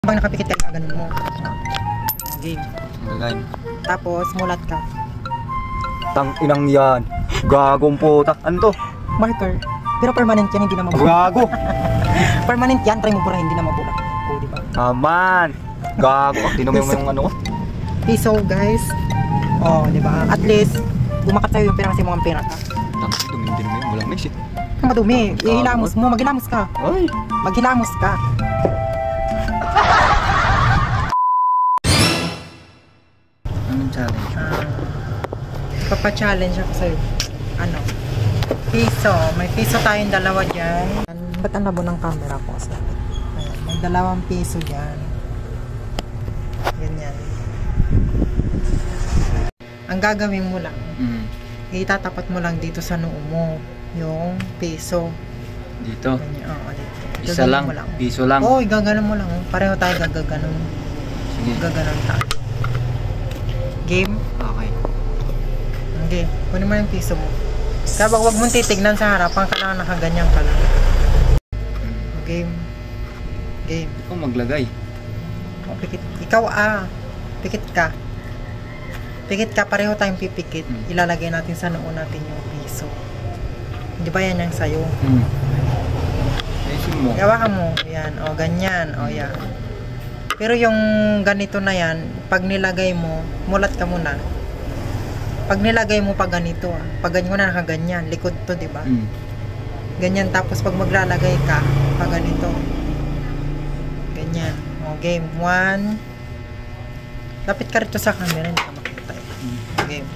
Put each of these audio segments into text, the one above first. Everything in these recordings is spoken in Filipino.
Habang nakapikit ka, ganun mo. Game. Galing. Tapos, mulat ka. Tang inang yan. Gagong puta. Ano to? Marker. Pero permanent yan, hindi na mabura. Gago. Permanent yan, try mo pura, hindi na mabura. O, diba? Aman. Gago. Tinumi mo yung ano ko. Piso, guys. O, diba? At least, bumakat sa'yo yung pera kasi mo ang pera ka. Tang dumi mo yung walang mix eh. Ang madumi. Ihilamos mo, maghilamos ka. Ay. Maghilamos ka. Anong challenge? Papa-challenge ako sa'yo. Ano? Piso. May piso tayong dalawa dyan. Ba't ang labo ng camera ko? Ayan, may 2 piso dyan. Ganyan. Ang gagawin mo lang, itatapat mo lang dito sa noo mo yung piso. Dito. Ganyan. Oo, dito. Isa lang. Piso lang. Oo, gaganon mo lang. Pareho tayo gaganon. Sige. Gaganon tayo. Game? Okay. Okay. Kunin mo yung piso mo. Kaya wag mong titignan sa harapan ka lang, nakaganyan ka lang. Game. Game. Ikaw maglagay. O, pikit. Ikaw pikit ka. Pikit ka, pareho tayong pipikit. Ilalagay natin sa noo natin yung piso. Di ba yan yung sayo? Ayusin mo. Gawa ka mo. Yan. O, ganyan. O, yan. Pero yung ganito na yan, pag nilagay mo, mulat ka muna. Pag nilagay mo pa ganito, pag ganyan mo na nakaganyan, likod to, di ba? Ganyan, tapos pag maglalagay ka, pag ganito. Ganyan. O, game. 1. Lapit ka rito sa camera, hindi ka makita. Game.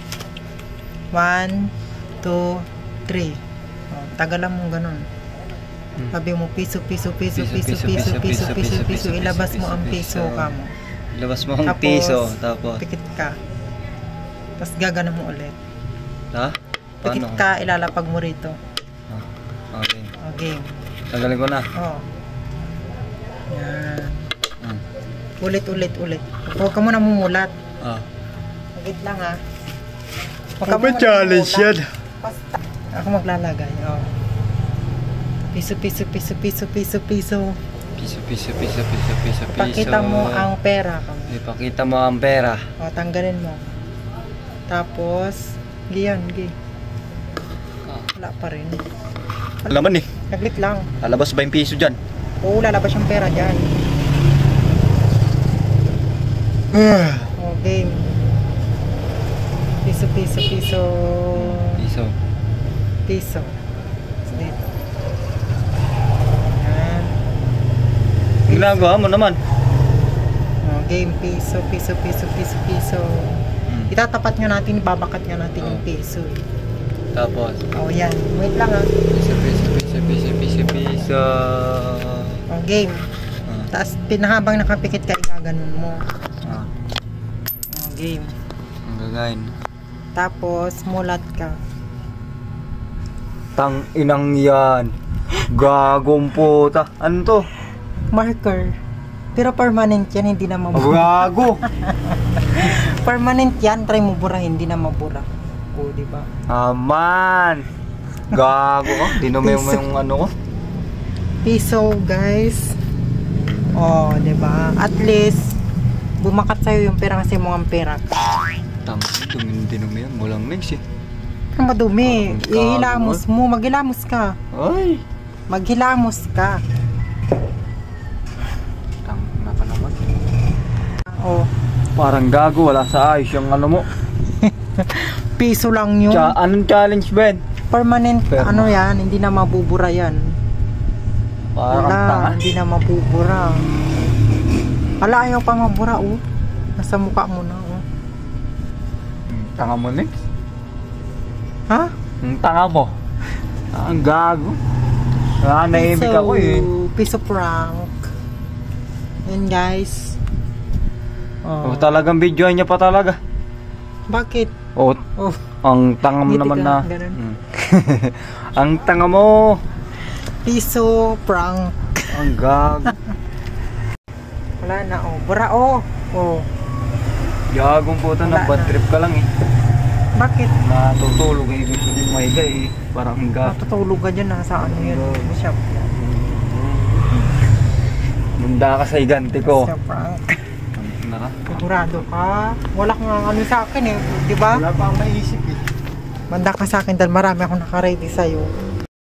1, 2, 3. O, tagalan mo ganun. Sabi mo, piso. Ilabas mo ang piso ka mo. Ilabas mo ang piso. Tapos, pikit ka. Tapos gagana mo ulit. ha? Pikit Paano? ka, ilalapag mo rito. Okay. O, game. Tagalin ko na. O. Yan. Ulit. Huwag ka muna mumulat. Wait lang ha. Huwag ka muna challenge mumulat. yan. Basta. Ako maglalagay. O. Piso. Piso. Ipakita mo ang pera. Ipakita mo ang pera. O, tanggalin mo. Tapos, giyan. Wala pa rin. Laman eh. Naglit lang. Lalabas ba yung piso dyan? Oo, lalabas yung pera dyan. O, game. Piso. Piso. Dito. Yan. Ginagawa mo naman. O, game. Piso. Itatapat nga natin, babakat nga natin yung piso. Tapos, O, yan. Wait lang ha. piso. O, game. Tapos, pinahabang nakapikit ka, igaganon mo. O, game. Ang gagayin. Tapos, mulat ka. Tang inang yan. Gagong puta. Ano to? Marker. Pero permanent yan, hindi na mabura. Gago. Permanent yan, try mo bura, hindi na mabura. O, diba? Aman. Gago ka. Dinumi mo yung ano ko. Piso, guys. O, diba? At least, bumakat sa'yo yung pera kasi mo ang pera. Tang, dinumi yan. Walang mix eh. Ang madumi. Gago. Ihilamos mo, maghilamos ka. Ay. Maghilamos ka. Tang, napa naman. O, Parang gago. Wala sa ayos yung ano mo. piso lang yun. Anong challenge, Ben? Permanent, Perma. ano yan, hindi na mabubura yan. Parang tanga. Hindi na mabubura. Ala, ayaw pa mabura, oh. Nasa mukha mo na, oh. Tanga mo, next. Ha? Ang tanga mo. Ang gago. Naimik ako eh. Piso prank. Yan, guys. Oh, talagang video niya pa talaga. Bakit? Oh, Oh, ang tanga mo ngiti naman ka, na. ganun. Ang tanga mo. piso prank. Ang gago. Wala na, oh. Bura, oh. Oh. Gagong puta na Wala bad na. trip ka lang eh. Bakit? Natutulog eh. Gusto mong mahiga eh. Parang ang gago. Matutulog ka dyan, nasa ano yan. Shop yan. Munda ka sa iganti ko. Sa prank. Naka. Sigurado ka. Wala kang ano sa akin eh. Di ba? Wala pa akong naisip eh. Manda ka sa akin dahil marami akong nakaready sa'yo.